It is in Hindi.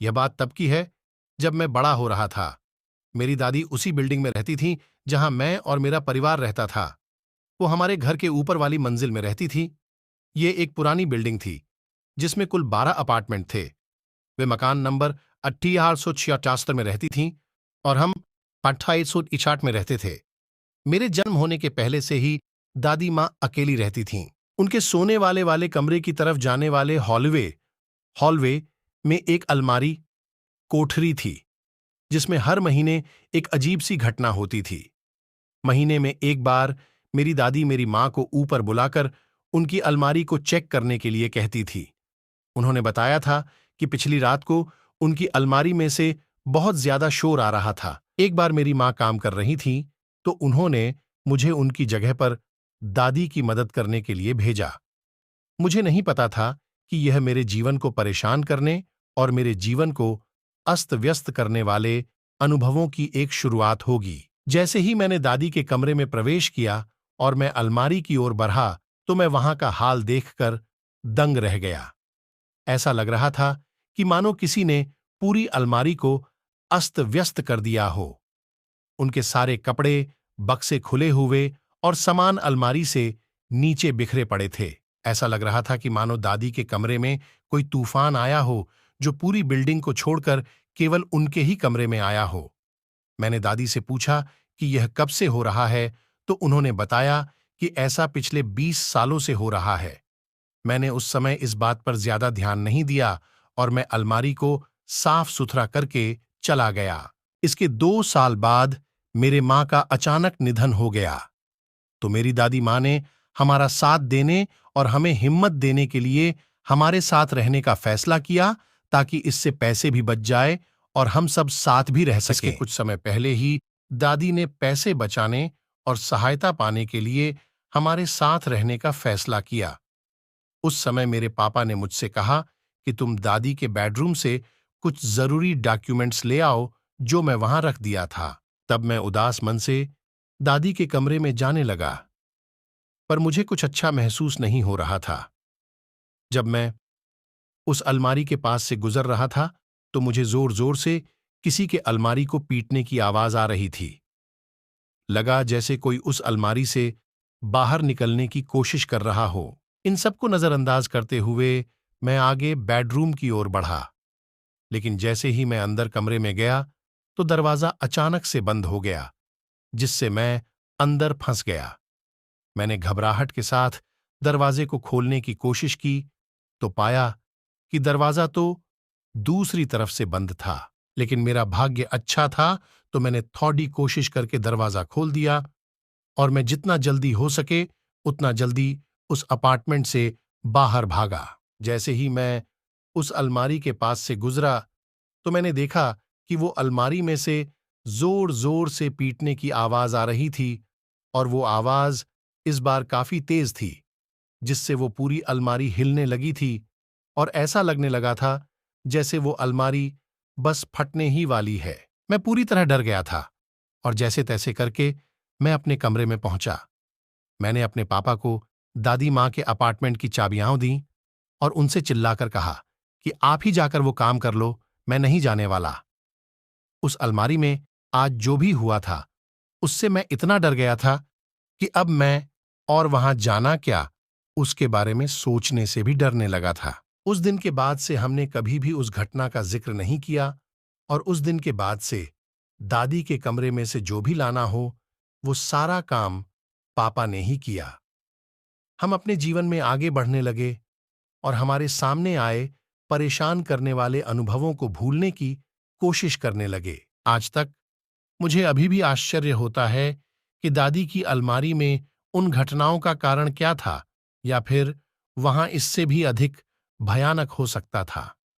यह बात तब की है जब मैं बड़ा हो रहा था। मेरी दादी उसी बिल्डिंग में रहती थीं जहां मैं और मेरा परिवार रहता था। वो हमारे घर के ऊपर वाली मंजिल में रहती थी। ये एक पुरानी बिल्डिंग थी जिसमें कुल 12 अपार्टमेंट थे। वे मकान नंबर 1876 में रहती थीं और हम 2861 में रहते थे। मेरे जन्म होने के पहले से ही दादी माँ अकेली रहती थीं। उनके सोने वाले कमरे की तरफ जाने वाले हॉलवे में एक अलमारी कोठरी थी जिसमें हर महीने एक अजीब सी घटना होती थी। महीने में एक बार मेरी दादी मेरी माँ को ऊपर बुलाकर उनकी अलमारी को चेक करने के लिए कहती थी। उन्होंने बताया था कि पिछली रात को उनकी अलमारी में से बहुत ज्यादा शोर आ रहा था। एक बार मेरी माँ काम कर रही थी तो उन्होंने मुझे उनकी जगह पर दादी की मदद करने के लिए भेजा। मुझे नहीं पता था कि यह मेरे जीवन को परेशान करने और मेरे जीवन को अस्त व्यस्त करने वाले अनुभवों की एक शुरुआत होगी। जैसे ही मैंने दादी के कमरे में प्रवेश किया और मैं अलमारी की ओर बढ़ा तो मैं वहां का हाल देखकर दंग रह गया। ऐसा लग रहा था कि मानो किसी ने पूरी अलमारी को अस्त व्यस्त कर दिया हो। उनके सारे कपड़े बक्से खुले हुए और सामान अलमारी से नीचे बिखरे पड़े थे। ऐसा लग रहा था कि मानो दादी के कमरे में कोई तूफान आया हो जो पूरी बिल्डिंग को छोड़कर केवल उनके ही कमरे में आया हो। मैंने दादी से पूछा कि यह कब से हो रहा है तो उन्होंने बताया कि ऐसा पिछले 20 सालों से हो रहा है। मैंने उस समय इस बात पर ज्यादा ध्यान नहीं दिया और मैं अलमारी को साफ सुथरा करके चला गया। इसके 2 साल बाद मेरे माँ का अचानक निधन हो गया तो मेरी दादी माँ ने हमारा साथ देने और हमें हिम्मत देने के लिए हमारे साथ रहने का फैसला किया ताकि इससे पैसे भी बच जाए और हम सब साथ भी रह सकें। इसके कुछ समय पहले ही दादी ने पैसे बचाने और सहायता पाने के लिए हमारे साथ रहने का फैसला किया। उस समय मेरे पापा ने मुझसे कहा कि तुम दादी के बेडरूम से कुछ जरूरी डॉक्यूमेंट्स ले आओ जो मैं वहां रख दिया था। तब मैं उदास मन से दादी के कमरे में जाने लगा, पर मुझे कुछ अच्छा महसूस नहीं हो रहा था। जब मैं उस अलमारी के पास से गुजर रहा था तो मुझे जोर जोर से किसी के अलमारी को पीटने की आवाज आ रही थी। लगा जैसे कोई उस अलमारी से बाहर निकलने की कोशिश कर रहा हो। इन सबको नजरअंदाज करते हुए मैं आगे बेडरूम की ओर बढ़ा, लेकिन जैसे ही मैं अंदर कमरे में गया तो दरवाजा अचानक से बंद हो गया, जिससे मैं अंदर फंस गया। मैंने घबराहट के साथ दरवाजे को खोलने की कोशिश की तो पाया कि दरवाजा तो दूसरी तरफ से बंद था, लेकिन मेरा भाग्य अच्छा था तो मैंने थोड़ी कोशिश करके दरवाजा खोल दिया और मैं जितना जल्दी हो सके उतना जल्दी उस अपार्टमेंट से बाहर भागा। जैसे ही मैं उस अलमारी के पास से गुजरा तो मैंने देखा कि वो अलमारी में से जोर जोर से पीटने की आवाज आ रही थी और वो आवाज इस बार काफी तेज थी, जिससे वो पूरी अलमारी हिलने लगी थी और ऐसा लगने लगा था जैसे वो अलमारी बस फटने ही वाली है। मैं पूरी तरह डर गया था और जैसे तैसे करके मैं अपने कमरे में पहुंचा। मैंने अपने पापा को दादी माँ के अपार्टमेंट की चाबियां दी और उनसे चिल्लाकर कहा कि आप ही जाकर वो काम कर लो, मैं नहीं जाने वाला। उस अलमारी में आज जो भी हुआ था उससे मैं इतना डर गया था कि अब मैं और वहां जाना क्या उसके बारे में सोचने से भी डरने लगा था। उस दिन के बाद से हमने कभी भी उस घटना का जिक्र नहीं किया और उस दिन के बाद से दादी के कमरे में से जो भी लाना हो वो सारा काम पापा ने ही किया। हम अपने जीवन में आगे बढ़ने लगे और हमारे सामने आए परेशान करने वाले अनुभवों को भूलने की कोशिश करने लगे। आज तक मुझे अभी भी आश्चर्य होता है कि दादी की अलमारी में उन घटनाओं का कारण क्या था, या फिर वहां इससे भी अधिक भयानक हो सकता था।